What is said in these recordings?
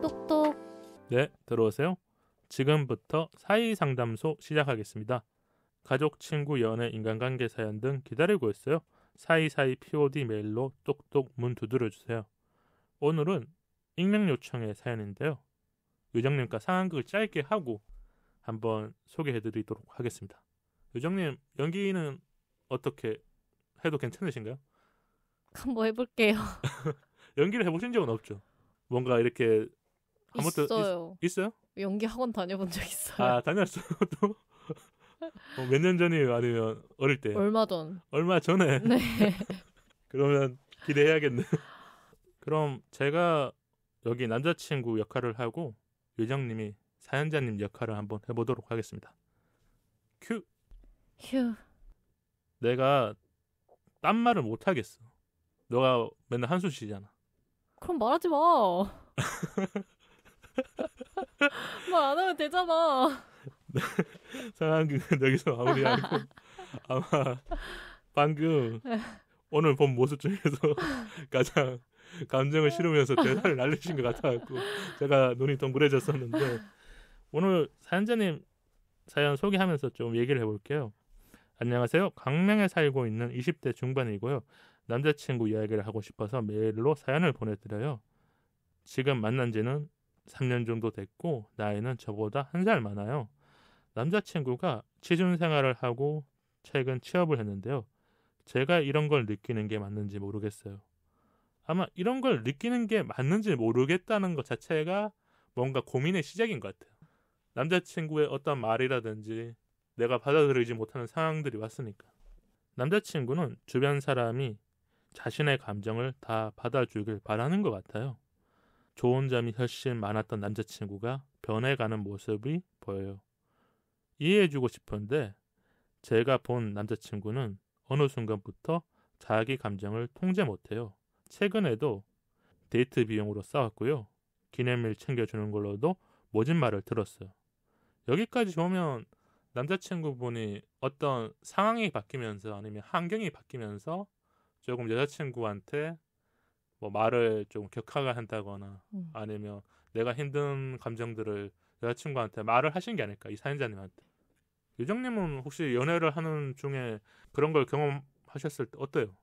똑똑. 네, 들어오세요. 지금부터 사이상담소 시작하겠습니다. 가족, 친구, 연애, 인간관계 사연 등 기다리고 있어요. 사이사이 POD 메일로 똑똑 문 두드려주세요. 오늘은 익명 요청의 사연인데요. 요정님과 상황극을 짧게 하고 한번 소개해드리도록 하겠습니다. 요정님, 연기는 어떻게 해도 괜찮으신가요? 한번 해볼게요. 연기를 해보신 적은 없죠? 뭔가 이렇게 있어요. 있어요? 연기 학원 다녀본 적 있어요. 아, 다녔어요? 또? 몇 년 전이에요? 아니면 어릴 때? 얼마 전. 얼마 전에? 네. 그러면 기대해야겠네요. 그럼 제가 여기 남자친구 역할을 하고 요정님이 사연자님 역할을 한번 해보도록 하겠습니다. 큐. 휴. 내가 딴 말을 못하겠어. 너가 맨날 한숨 쉬잖아. 그럼 말하지 마. 말 안 하면 되잖아. 상황은 여기서 마무리하고 아마 방금 오늘 본 모습 중에서 가장 감정을 실으면서 대사를 날리신 것 같아갖고 제가 눈이 동그래졌었는데 오늘 사연자님 사연 소개하면서 좀 얘기를 해볼게요. 안녕하세요. 강릉에 살고 있는 20대 중반이고요. 남자친구 이야기를 하고 싶어서 메일로 사연을 보내드려요. 지금 만난 지는 3년 정도 됐고 나이는 저보다 1살 많아요. 남자친구가 취준생활을 하고 최근 취업을 했는데요. 제가 이런 걸 느끼는 게 맞는지 모르겠어요. 아마 이런 걸 느끼는 게 맞는지 모르겠다는 것 자체가 뭔가 고민의 시작인 것 같아요. 남자친구의 어떤 말이라든지 내가 받아들이지 못하는 상황들이 왔으니까. 남자친구는 주변 사람이 자신의 감정을 다 받아주길 바라는 것 같아요. 좋은 점이 훨씬 많았던 남자친구가 변해가는 모습이 보여요. 이해해주고 싶은데 제가 본 남자친구는 어느 순간부터 자기 감정을 통제 못해요. 최근에도 데이트 비용으로 싸웠고요. 기념일 챙겨주는 걸로도 모진 말을 들었어요. 여기까지 보면 남자친구분이 어떤 상황이 바뀌면서 아니면 환경이 바뀌면서 조금 여자친구한테 뭐 말을 좀 격하게 한다거나 아니면 내가 힘든 감정들을 여자친구한테 말을 하신 게 아닐까, 이 사연자님한테. 요정님은 혹시 연애를 하는 중에 그런 걸 경험하셨을 때 어때요?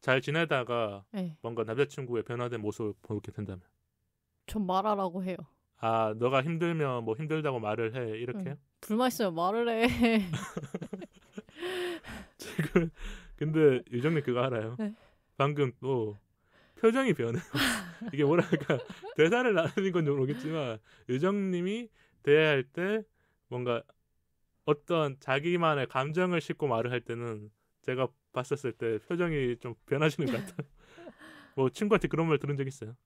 잘 지내다가 네. 뭔가 남자친구의 변화된 모습을 보게 된다면? 전 말하라고 해요. 아, 너가 힘들면 뭐 힘들다고 말을 해, 이렇게? 불만 있으면 말을 해. 지금 근데 요정님 그거 알아요? 네. 방금 또 표정이 변해요. 이게 뭐랄까 대사를 나누는 건지 모르겠지만 요정님이 대화할 때 뭔가 어떤 자기만의 감정을 싣고 말을 할 때는 제가 봤었을 때 표정이 좀 변하시는 것 같아요. 뭐 친구한테 그런 말 들은 적 있어요?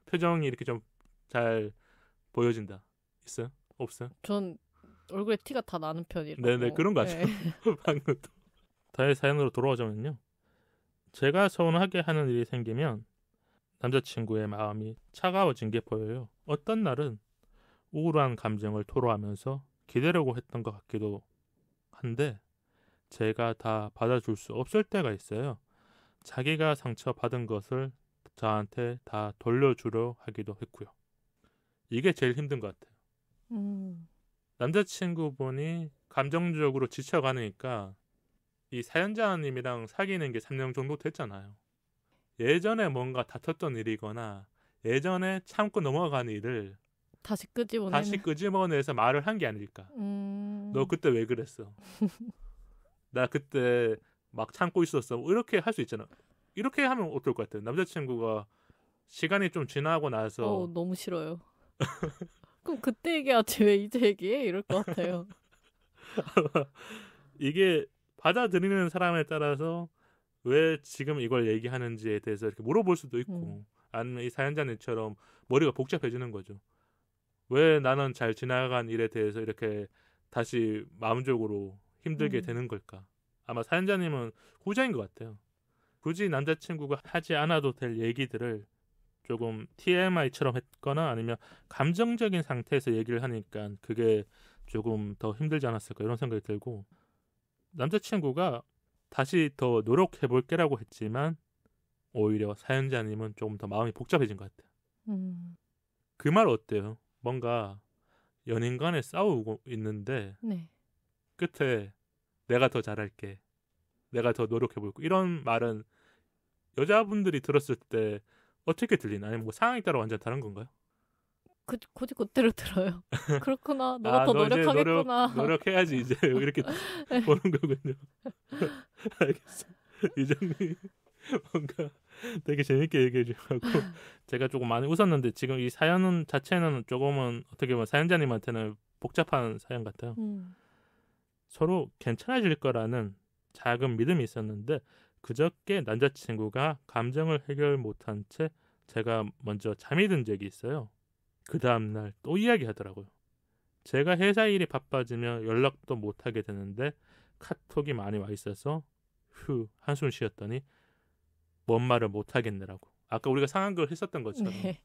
표정이 이렇게 좀 잘 보여진다. 있어요? 없어요? 전 얼굴에 티가 다 나는 편이라고. 네네, 그런 거 같아요. 네. 방금도. 다시 사연으로 돌아오자면요. 제가 서운하게 하는 일이 생기면 남자친구의 마음이 차가워진 게 보여요. 어떤 날은 우울한 감정을 토로하면서 기대려고 했던 것 같기도 한데 제가 다 받아줄 수 없을 때가 있어요. 자기가 상처받은 것을 저한테 다 돌려주려 하기도 했고요. 이게 제일 힘든 것 같아요. 남자친구분이 감정적으로 지쳐가니까 이 사연자님이랑 사귀는 게 3년 정도 됐잖아요. 예전에 뭔가 다퉜던 일이거나 예전에 참고 넘어간 일을 다시 끄집어내서 말을 한 게 아닐까. 너 그때 왜 그랬어? 나 그때 막 참고 있었어. 이렇게 할 수 있잖아. 이렇게 하면 어떨 것 같아요? 남자친구가 시간이 좀 지나고 나서 너무 싫어요. 그럼 그때 얘기하지 왜 이제 얘기해? 이럴 것 같아요. 이게 받아들이는 사람에 따라서 왜 지금 이걸 얘기하는지에 대해서 이렇게 물어볼 수도 있고 아니면 이 사연자님처럼 머리가 복잡해지는 거죠. 왜 나는 잘 지나간 일에 대해서 이렇게 다시 마음적으로 힘들게 되는 걸까? 아마 사연자님은 후자인 것 같아요. 굳이 남자친구가 하지 않아도 될 얘기들을 조금 TMI처럼 했거나 아니면 감정적인 상태에서 얘기를 하니까 그게 조금 더 힘들지 않았을까 이런 생각이 들고 남자친구가 다시 더 노력해볼게라고 했지만 오히려 사연자님은 조금 더 마음이 복잡해진 것 같아요. 그 말 어때요? 뭔가 연인 간에 싸우고 있는데 네. 끝에 내가 더 잘할게. 내가 더 노력해볼게. 이런 말은 여자분들이 들었을 때 어떻게 들리나? 아니면 뭐 상황에 따라 완전 다른 건가요? 굳이 그때로 들어요. 그렇구나. 너가 더 너 이제 노력하겠구나. 노력해야지 이제 이렇게 보는 거군요. 알겠어. 이정님 뭔가 되게 재밌게 얘기해 주셔서 제가 조금 많이 웃었는데 지금 이 사연 자체는 조금은 어떻게 보면 사연자님한테는 복잡한 사연 같아요. 서로 괜찮아질 거라는 작은 믿음이 있었는데 그저께 남자친구가 감정을 해결 못한 채 제가 먼저 잠이 든 적이 있어요. 그 다음날 또 이야기하더라고요. 제가 회사 일이 바빠지면 연락도 못하게 되는데 카톡이 많이 와 있어서 한숨 쉬었더니 뭔 말을 못하겠느라고. 아까 우리가 상황극을 했었던 것처럼 네.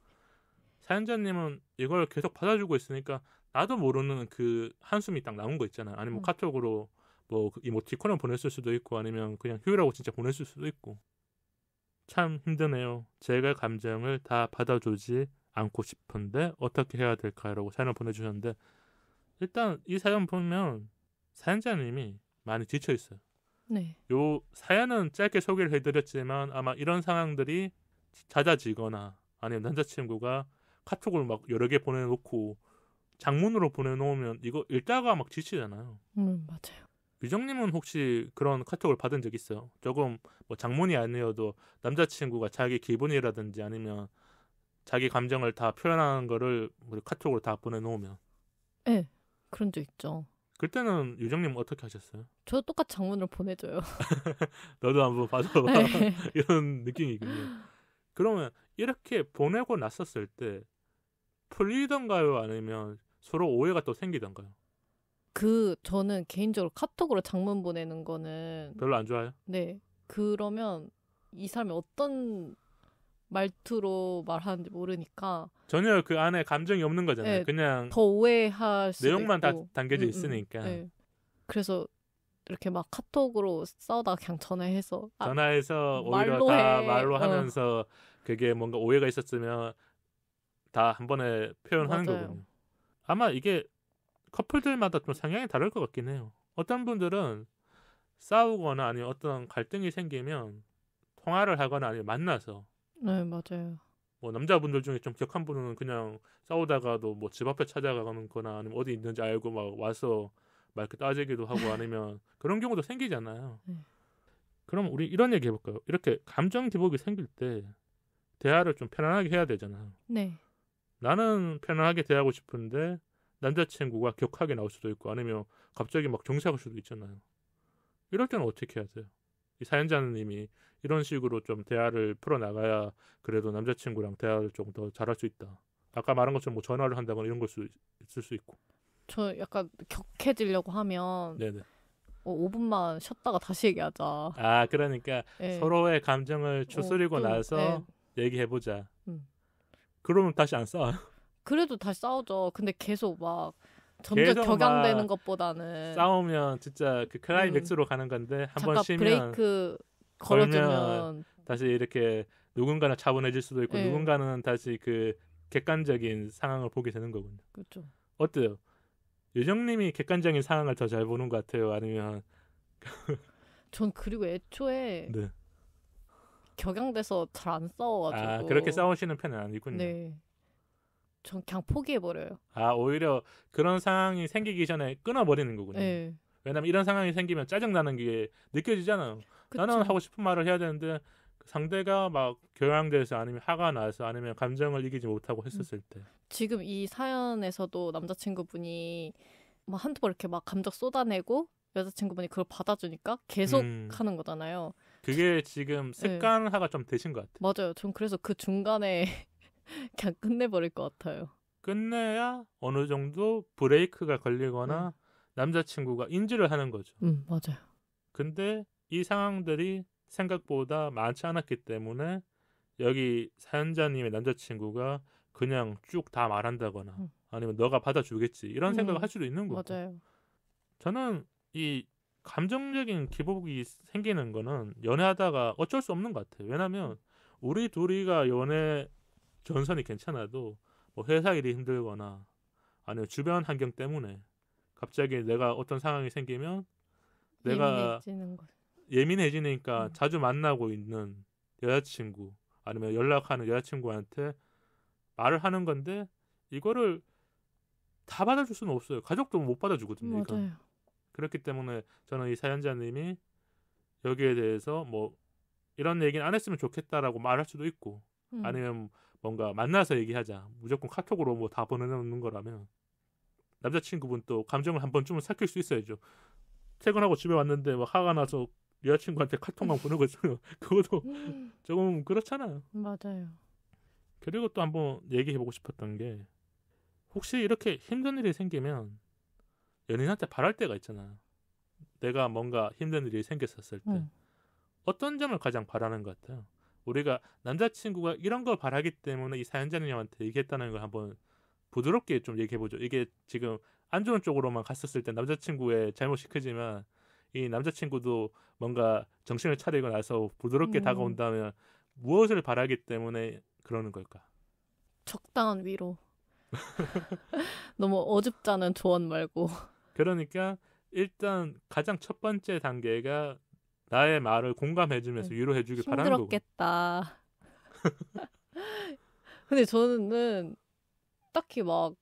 사연자님은 이걸 계속 받아주고 있으니까 나도 모르는 그 한숨이 딱 나온 거 있잖아요. 아니면 카톡으로 뭐 이모티콘을 보냈을 수도 있고 아니면 그냥 휴라고 진짜 보냈을 수도 있고. 참 힘드네요. 제가 감정을 다 받아주지 않고 싶은데 어떻게 해야 될까요?라고 사연을 보내주셨는데 일단 이 사연 보면 사연자님이 많이 지쳐 있어요. 네. 요 사연은 짧게 소개를 해드렸지만 아마 이런 상황들이 잦아지거나 아니면 남자친구가 카톡을 막 여러 개 보내놓고 장문으로 보내놓으면 이거 읽다가 막 지치잖아요. 맞아요. 유정님은 혹시 그런 카톡을 받은 적 있어요? 조금 뭐 장문이 아니어도 남자친구가 자기 기분이라든지 아니면 자기 감정을 다 표현하는 거를 카톡으로 다 보내놓으면. 네. 그런 적 있죠. 그때는 유정님 어떻게 하셨어요? 저 똑같이 장문을 보내줘요. 너도 한번 받아봐. 네. 이런 느낌이군요. 그러면 이렇게 보내고 났었을 때 풀리던가요? 아니면 서로 오해가 또 생기던가요? 저는 개인적으로 카톡으로 장문 보내는 거는 별로 안 좋아요? 네. 그러면 이 사람이 어떤 말투로 말하는지 모르니까 전혀 그 안에 감정이 없는 거잖아요. 네, 그냥 더 오해할 수도 내용만 다 있고. 담겨져 있으니까. 네. 그래서 이렇게 막 카톡으로 싸우다가 그냥 전화해서 전화해서 오히려 말로 다 해. 말로 하면서 그게 뭔가 오해가 있었으면 다 한 번에 표현하는 맞아요. 거군요. 아마 이게 커플들마다 좀 성향이 다를 것 같긴 해요. 어떤 분들은 싸우거나 아니면 어떤 갈등이 생기면 통화를 하거나 아니면 만나서 네, 맞아요. 뭐 남자분들 중에 좀 격한 분은 그냥 싸우다가도 뭐 집 앞에 찾아가거나 아니면 어디 있는지 알고 막 와서 막 이렇게 따지기도 하고 아니면 그런 경우도 생기잖아요. 그럼 우리 이런 얘기 해볼까요? 이렇게 감정 기복이 생길 때 대화를 좀 편안하게 해야 되잖아요. 네. 나는 편안하게 대하고 싶은데 남자친구가 격하게 나올 수도 있고 아니면 갑자기 막 정색할 수도 있잖아요. 이럴 때는 어떻게 해야 돼요? 이 사연자님이 이런 식으로 좀 대화를 풀어나가야 그래도 남자친구랑 대화를 조금 더 잘할 수 있다. 아까 말한 것처럼 뭐 전화를 한다거나 이런 걸 있을 수 있고. 저 약간 격해지려고 하면 네네. 5분만 쉬었다가 다시 얘기하자. 아 그러니까 네. 서로의 감정을 추스리고 나서 얘기해보자. 그러면 다시 안 싸워요? 그래도 다시 싸우죠. 근데 계속 막 점점 격양되는 것보다는 싸우면 진짜 그 클라이맥스로 가는 건데 한 번 쉬면 브레이크 걸어주면 다시 이렇게 누군가는 차분해질 수도 있고 네. 누군가는 다시 그 객관적인 상황을 보게 되는 거군요. 그렇죠. 어때요? 유정님이 객관적인 상황을 더 잘 보는 것 같아요? 아니면 전 그리고 애초에 네. 격양돼서 잘 안 싸워가지고 아 그렇게 싸우시는 편은 아니군요. 네. 전 그냥 포기해버려요. 아 오히려 그런 상황이 생기기 전에 끊어버리는 거군요. 네. 왜냐면 이런 상황이 생기면 짜증나는 게 느껴지잖아요. 그쵸. 나는 하고 싶은 말을 해야 되는데 상대가 막 교양돼서 아니면 화가 나서 아니면 감정을 이기지 못하고 했었을 때 지금 이 사연에서도 남자친구분이 막 한두 번 이렇게 막 감정 쏟아내고 여자친구분이 그걸 받아주니까 계속 하는 거잖아요. 그게 지금 습관화가 좀 되신 것 같아요. 맞아요. 전 그래서 그 중간에 그냥 끝내버릴 것 같아요. 끝내야 어느 정도 브레이크가 걸리거나 남자친구가 인지를 하는 거죠. 맞아요. 근데 이 상황들이 생각보다 많지 않았기 때문에 여기 사연자님의 남자친구가 그냥 쭉 다 말한다거나 아니면 너가 받아주겠지 이런 생각을 할 수도 있는 거고. 맞아요. 저는 이 감정적인 기복이 생기는 거는 연애하다가 어쩔 수 없는 것 같아요. 왜냐면 우리 둘이가 연애 전선이 괜찮아도 뭐 회사 일이 힘들거나 아니면 주변 환경 때문에 갑자기 내가 어떤 상황이 생기면 내가 예민해지는 거. 예민해지니까 자주 만나고 있는 여자친구 아니면 연락하는 여자친구한테 말을 하는 건데 이거를 다 받아줄 수는 없어요. 가족도 못 받아주거든요. 이건. 맞아요. 그렇기 때문에 저는 이 사연자님이 여기에 대해서 뭐 이런 얘기는 안 했으면 좋겠다라고 말할 수도 있고 아니면 뭔가 만나서 얘기하자. 무조건 카톡으로 뭐 다 보내놓는 거라면 남자친구분 또 감정을 한 번쯤은 삭힐 수 있어야죠. 퇴근하고 집에 왔는데 막 화가 나서 여자친구한테 카톡만 보내고 있으면 그것도 조금 그렇잖아요. 맞아요. 그리고 또 한번 얘기해보고 싶었던 게 혹시 이렇게 힘든 일이 생기면 연인한테 바랄 때가 있잖아요. 내가 뭔가 힘든 일이 생겼었을 때 어떤 점을 가장 바라는 것 같아요. 우리가 남자친구가 이런 걸 바라기 때문에 이 사연자님한테 얘기했다는 걸 한번 부드럽게 좀 얘기해보죠. 이게 지금 안 좋은 쪽으로만 갔었을 때 남자친구의 잘못이 크지만 이 남자친구도 뭔가 정신을 차리고 나서 부드럽게 다가온다면 무엇을 바라기 때문에 그러는 걸까? 적당한 위로. 너무 어줍잖은 조언 말고. 그러니까 일단 가장 첫 번째 단계가 나의 말을 공감해주면서 위로해주길 바라는 거고. 힘들었겠다. 근데 저는 딱히 막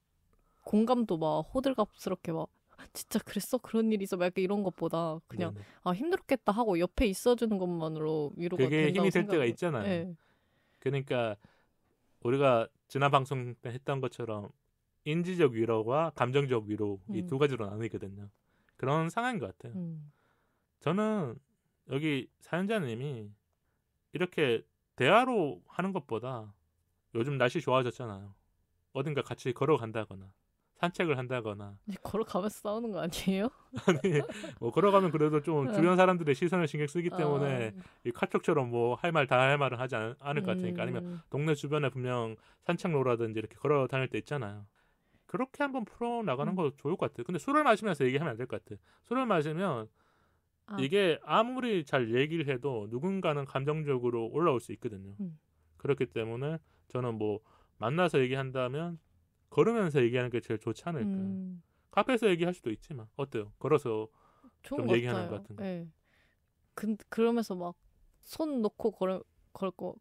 공감도 막 호들갑스럽게 막 진짜 그랬어? 그런 일이 있어? 막 약간 이런 것보다 그냥 네네. 아 힘들었겠다 하고 옆에 있어주는 것만으로 위로가 그게 된다고 힘이 될 때가 생각을. 있잖아요. 네. 그러니까 우리가 지난 방송 때 했던 것처럼 인지적 위로와 감정적 위로 이 두 가지로 나뉘거든요. 그런 상황인 것 같아요. 저는 여기 사연자님이 이렇게 대화로 하는 것보다 요즘 날씨 좋아졌잖아요. 어딘가 같이 걸어간다거나 산책을 한다거나 걸어가면서 싸우는 거 아니에요? 아니 뭐 걸어가면 그래도 좀 주변 사람들의 시선을 신경 쓰기 때문에 이 카톡처럼 뭐 할 말 다 할 말은 하지 않을 것 같으니까 아니면 동네 주변에 분명 산책로라든지 이렇게 걸어 다닐 때 있잖아요. 그렇게 한번 풀어 나가는 거 좋을 것 같아요. 근데 술을 마시면서 얘기하면 안 될 것 같아요. 술을 마시면 이게 아무리 잘 얘기를 해도 누군가는 감정적으로 올라올 수 있거든요. 그렇기 때문에 저는 뭐 만나서 얘기한다면 걸으면서 얘기하는 게 제일 좋지 않을까. 카페에서 얘기할 수도 있지만 어때요? 걸어서 좀 얘기하는 것 같은 거. 네. 그러면서 막 손 놓고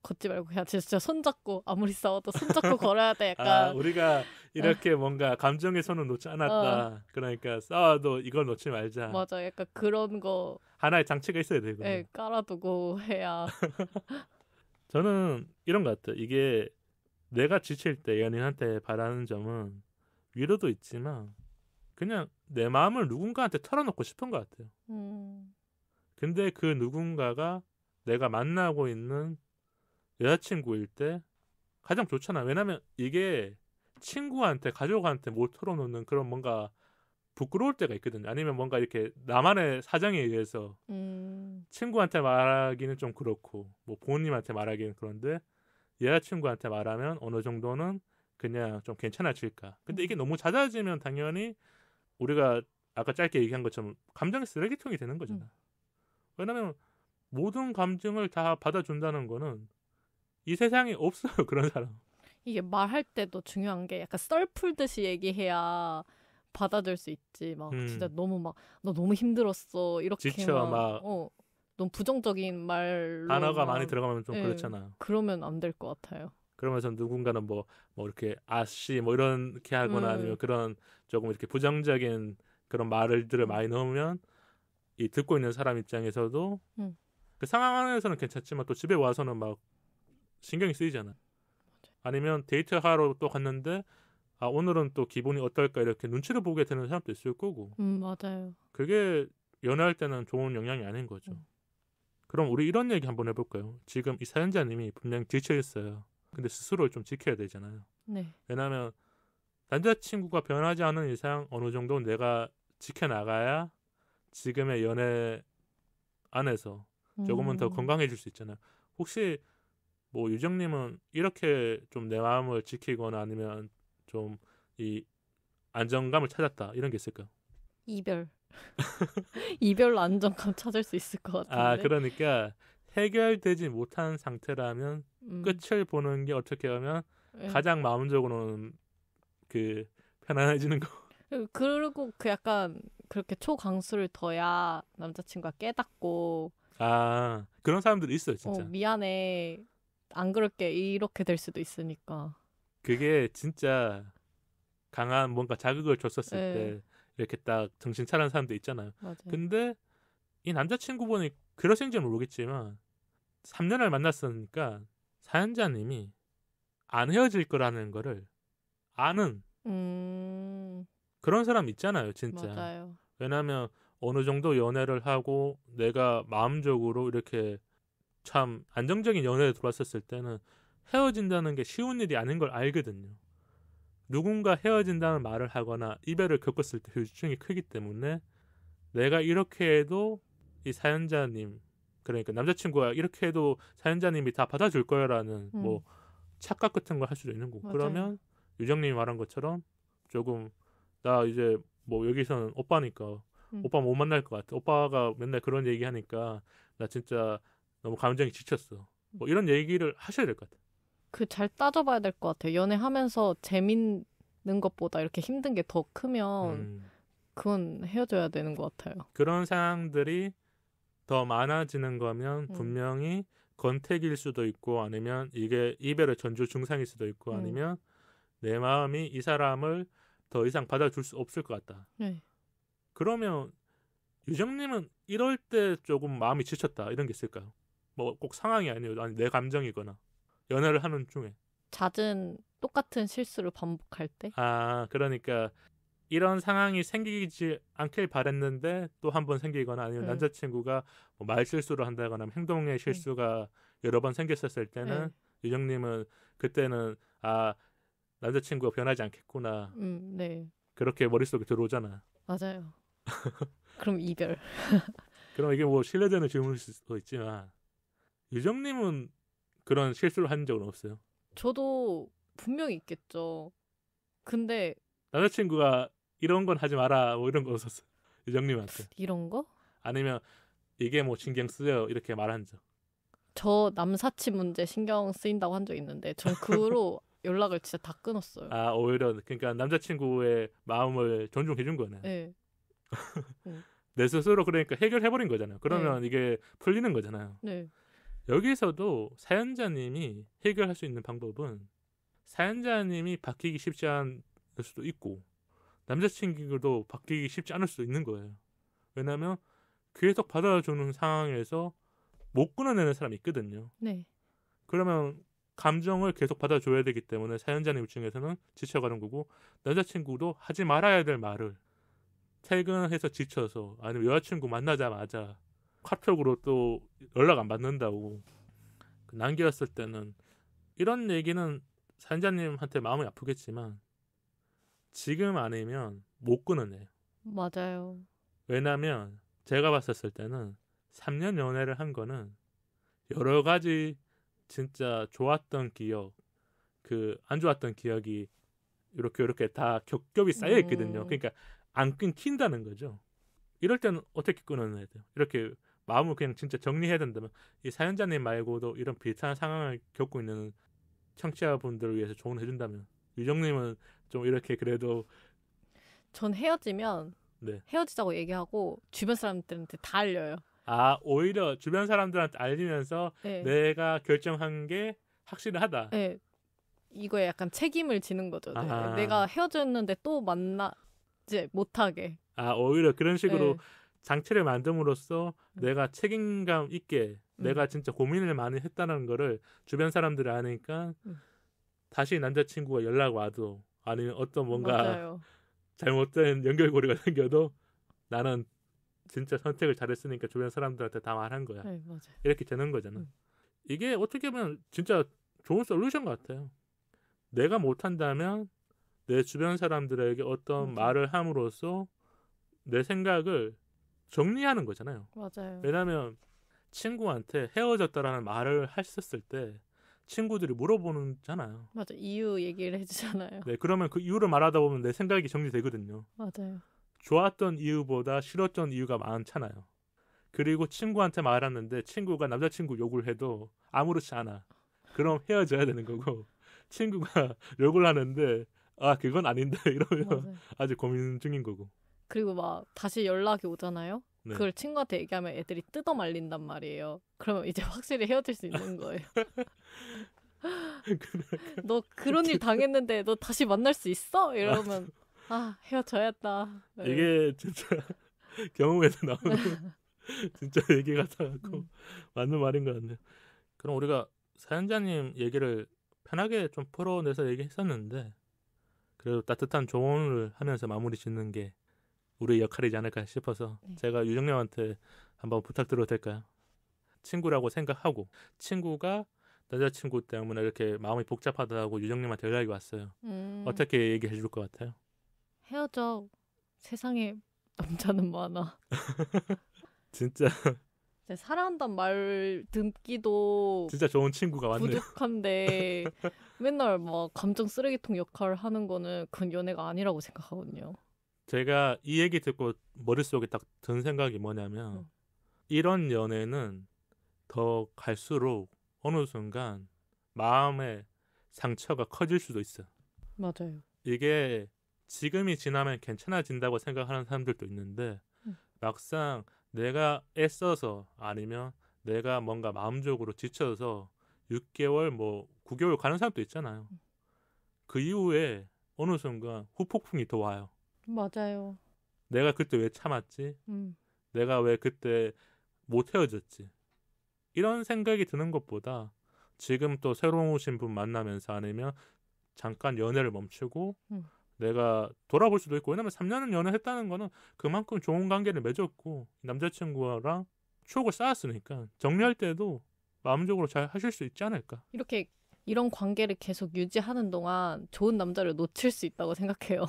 걷지 말고 그냥 진짜 손 잡고 아무리 싸워도 손 잡고 걸어야 돼. 약간 우리가 이렇게 뭔가 감정의 손을 놓지 않았다. 그러니까 싸워도 이걸 놓지 말자. 맞아. 약간 그런 거 하나의 장치가 있어야 되거든요. 네, 깔아두고 해야. 저는 이런 것 같아요. 이게 내가 지칠 때 연인한테 바라는 점은 위로도 있지만 그냥 내 마음을 누군가한테 털어놓고 싶은 것 같아요. 근데 그 누군가가 내가 만나고 있는 여자친구일 때 가장 좋잖아. 왜냐면 이게 친구한테 가족한테 못 털어놓는 그런 뭔가 부끄러울 때가 있거든요. 아니면 뭔가 이렇게 나만의 사정에 의해서 친구한테 말하기는 좀 그렇고 뭐 부모님한테 말하기는 그런데 여자친구한테 말하면 어느 정도는 그냥 좀 괜찮아질까. 근데 이게 너무 잦아지면 당연히 우리가 아까 짧게 얘기한 것처럼 감정의 쓰레기통이 되는 거잖아. 왜냐면 모든 감정을 다 받아준다는 거는 이 세상에 없어요. 그런 사람. 이게 말할 때도 중요한 게 약간 썰 풀듯이 얘기해야 받아줄 수 있지. 막 진짜 너무 막 너 너무 힘들었어 이렇게 지쳐 막 너무 부정적인 말로 단어가 많이 들어가면 좀 그렇잖아. 그러면 안 될 것 같아요. 그러면서 누군가는 뭐 이렇게 아씨 뭐 이렇게 하거나 아니면 그런 조금 이렇게 부정적인 그런 말들을 많이 넣으면 이 듣고 있는 사람 입장에서도 그 상황 안에서는 괜찮지만 또 집에 와서는 막 신경이 쓰이잖아. 아니면 데이트하러 또 갔는데 오늘은 또 기분이 어떨까 이렇게 눈치를 보게 되는 사람도 있을 거고. 맞아요. 그게 연애할 때는 좋은 영향이 아닌 거죠. 그럼 우리 이런 얘기 한번 해볼까요? 지금 이 사연자님이 분명 지쳐 있어요. 근데 스스로를 좀 지켜야 되잖아요. 네. 왜냐하면 남자친구가 변하지 않은 이상 어느 정도 내가 지켜나가야 지금의 연애 안에서 조금은 더 건강해질 수 있잖아요. 혹시 뭐 유정님은 이렇게 좀 내 마음을 지키거나 아니면 좀 이 안정감을 찾았다 이런 게 있을까요? 이별. 이별로 안정감 찾을 수 있을 것 같은데. 아 그러니까 해결되지 못한 상태라면 끝을 보는 게 어떻게 하면 가장 마음적으로는 그 편안해지는 거. 그리고 그 약간 그렇게 초강수를 둬야 남자친구가 깨닫고 아 그런 사람들이 있어요 진짜. 미안해 안 그럴게 이렇게 될 수도 있으니까. 그게 진짜 강한 뭔가 자극을 줬었을 때 이렇게 딱 정신 차리는 사람도 있잖아요. 맞아요. 근데 이 남자친구분이 그러신지는 모르겠지만 3년을 만났으니까 사연자님이 안 헤어질 거라는 거를 아는 그런 사람 있잖아요 진짜. 맞아요. 왜냐하면 어느 정도 연애를 하고 내가 마음적으로 이렇게 참 안정적인 연애에 들어왔었을 때는 헤어진다는 게 쉬운 일이 아닌 걸 알거든요. 누군가 헤어진다는 말을 하거나 이별을 겪었을 때 후유증이 크기 때문에 내가 이렇게 해도 이 사연자님 그러니까 남자친구가 이렇게 해도 사연자님이 다 받아줄 거야라는 뭐 착각 같은 걸 할 수도 있는 거고. 맞아요. 그러면 유정님이 말한 것처럼 조금 나 이제 뭐 여기서는 오빠니까 오빠 못 만날 것 같아. 오빠가 맨날 그런 얘기 하니까 나 진짜 너무 감정이 지쳤어. 뭐 이런 얘기를 하셔야 될 것 같아. 그 잘 따져봐야 될 것 같아요. 연애하면서 재밌는 것보다 이렇게 힘든 게 더 크면 그건 헤어져야 되는 것 같아요. 그런 상황들이 더 많아지는 거면 분명히 권태기일 수도 있고 아니면 이게 이별의 전조 증상일 수도 있고 아니면 내 마음이 이 사람을 더 이상 받아줄 수 없을 것 같다. 네. 그러면 유정님은 이럴 때 조금 마음이 지쳤다 이런 게 있을까요? 뭐 꼭 상황이 아니어도 아니 내 감정이거나 연애를 하는 중에 잦은 똑같은 실수를 반복할 때? 아 그러니까 이런 상황이 생기지 않길 바랬는데 또 한 번 생기거나 아니면 남자친구가 뭐 말실수를 한다거나 행동의 실수가 여러 번 생겼었을 때는 유정님은 그때는 아 남자친구가 변하지 않겠구나 네. 그렇게 머릿속에 들어오잖아. 맞아요. 그럼 이별. 그럼 이게 뭐 신뢰되는 질문일 수도 있지만 유정님은 그런 실수를 한 적은 없어요? 저도 분명히 있겠죠. 근데 남자친구가 이런 건 하지 마라 뭐 이런 거 없었어요? 유정님한테. 이런 거? 아니면 이게 뭐 신경 쓰여 이렇게 말한 적? 저 남사친 문제 신경 쓰인다고 한 적 있는데 전 그 후로 연락을 진짜 다 끊었어요. 아 오히려 그러니까 남자친구의 마음을 존중해 준 거네. 네. 내 스스로 그러니까 해결해버린 거잖아요. 그러면 이게 풀리는 거잖아요. 네. 여기서도 사연자님이 해결할 수 있는 방법은 사연자님이 바뀌기 쉽지 않을 수도 있고 남자친구도 바뀌기 쉽지 않을 수도 있는 거예요. 왜냐하면 계속 받아주는 상황에서 못 끊어내는 사람이 있거든요. 네. 그러면 감정을 계속 받아줘야 되기 때문에 사연자님 입장에서는 지쳐가는 거고 남자친구도 하지 말아야 될 말을 퇴근해서 지쳐서 아니면 여자친구 만나자마자 카톡으로 또 연락 안 받는다고 남겼을 때는 이런 얘기는 사연자님한테 마음이 아프겠지만 지금 아니면 못 끊어내요. 맞아요. 왜냐면 제가 봤었을 때는 3년 연애를 한 거는 여러 가지 진짜 좋았던 기억, 그 안 좋았던 기억이 이렇게 다 겹겹이 쌓여 있거든요. 그러니까 안 끊긴다는 거죠. 이럴 때는 어떻게 끊어내야 돼요? 이렇게 마음을 그냥 진짜 정리해야 된다면 이 사연자님 말고도 이런 비슷한 상황을 겪고 있는 청취자분들을 위해서 조언을 해준다면 유정님은 좀 이렇게 그래도 전 헤어지면 네. 헤어지자고 얘기하고 주변 사람들한테 다 알려요. 아 오히려 주변 사람들한테 알리면서 내가 결정한 게 확실하다. 네. 이거에 약간 책임을 지는 거죠. 네. 내가 헤어졌는데 또 만나지 못하게. 아 오히려 그런 식으로 장치를 만듦으로써 내가 책임감 있게 내가 진짜 고민을 많이 했다는 거를 주변 사람들이 아니까 다시 남자친구가 연락 와도 아니면 어떤 뭔가 맞아요. 잘못된 연결고리가 생겨도 나는 진짜 선택을 잘했으니까 주변 사람들한테 다 말한 거야. 네, 맞아요. 이렇게 되는 거잖아. 이게 어떻게 보면 진짜 좋은 솔루션 같아요. 내가 못한다면 내 주변 사람들에게 어떤 말을 함으로써 내 생각을 정리하는 거잖아요. 맞아요. 왜냐하면 친구한테 헤어졌다라는 말을 하셨을 때 친구들이 물어보잖아요. 맞아. 이유 얘기를 해주잖아요. 네, 그러면 그 이유를 말하다 보면 내 생각이 정리되거든요. 맞아요. 좋았던 이유보다 싫었던 이유가 많잖아요. 그리고 친구한테 말하는데 친구가 남자친구 욕을 해도 아무렇지 않아. 그럼 헤어져야 되는 거고 친구가 욕을 하는데 아 그건 아닌데 이러면 맞아요. 아직 고민 중인 거고. 그리고 막 다시 연락이 오잖아요. 네. 그걸 친구한테 얘기하면 애들이 뜯어 말린단 말이에요. 그러면 이제 확실히 헤어질 수 있는 거예요. 너 그런 일 당했는데 너 다시 만날 수 있어? 이러면 아 헤어져야겠다. 네. 이게 진짜 경험에서 나오는 진짜 얘기 같아갖고 맞는 말인 것 같네요. 그럼 우리가 사연자님 얘기를 편하게 좀 풀어내서 얘기했었는데 그래도 따뜻한 조언을 하면서 마무리 짓는 게 우리의 역할이지 않을까 싶어서 제가 유정님한테 한번 부탁드려도 될까요? 친구라고 생각하고 친구가 남자친구 때문에 이렇게 마음이 복잡하다고 유정님한테 연락이 왔어요. 어떻게 얘기해 줄 것 같아요? 헤어져. 세상에 남자는 많아. 진짜 사랑한다는 말 듣기도 진짜 좋은 친구가 왔네요. 부족한데 맨날 막 감정 쓰레기통 역할을 하는 거는 그건 연애가 아니라고 생각하거든요. 제가 이 얘기 듣고 머릿속에 딱 든 생각이 뭐냐면 이런 연애는 더 갈수록 어느 순간 마음의 상처가 커질 수도 있어요. 맞아요. 이게 지금이 지나면 괜찮아진다고 생각하는 사람들도 있는데 막상 내가 애써서 아니면 내가 뭔가 마음적으로 지쳐서 6개월 뭐 9개월 가는 사람도 있잖아요. 그 이후에 어느 순간 후폭풍이 더 와요. 맞아요. 내가 그때 왜 참았지? 내가 왜 그때 못 헤어졌지? 이런 생각이 드는 것보다 지금 또 새로운 오신 분 만나면서 아니면 잠깐 연애를 멈추고 내가 돌아볼 수도 있고 왜냐면 3년을 연애했다는 거는 그만큼 좋은 관계를 맺었고 남자친구랑 추억을 쌓았으니까 정리할 때도 마음적으로 잘 하실 수 있지 않을까. 이렇게 이런 관계를 계속 유지하는 동안 좋은 남자를 놓칠 수 있다고 생각해요.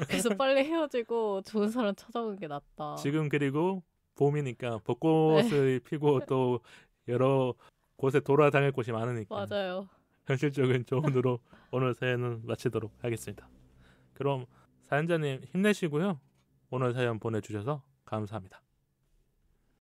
그래서 빨리 헤어지고 좋은 사람 찾아오는 게 낫다. 지금 그리고 봄이니까 벚꽃을 피고 또 여러 곳에 돌아다닐 곳이 많으니까 맞아요. 현실적인 조언으로 오늘 사연은 마치도록 하겠습니다. 그럼 사연자님 힘내시고요. 오늘 사연 보내주셔서 감사합니다.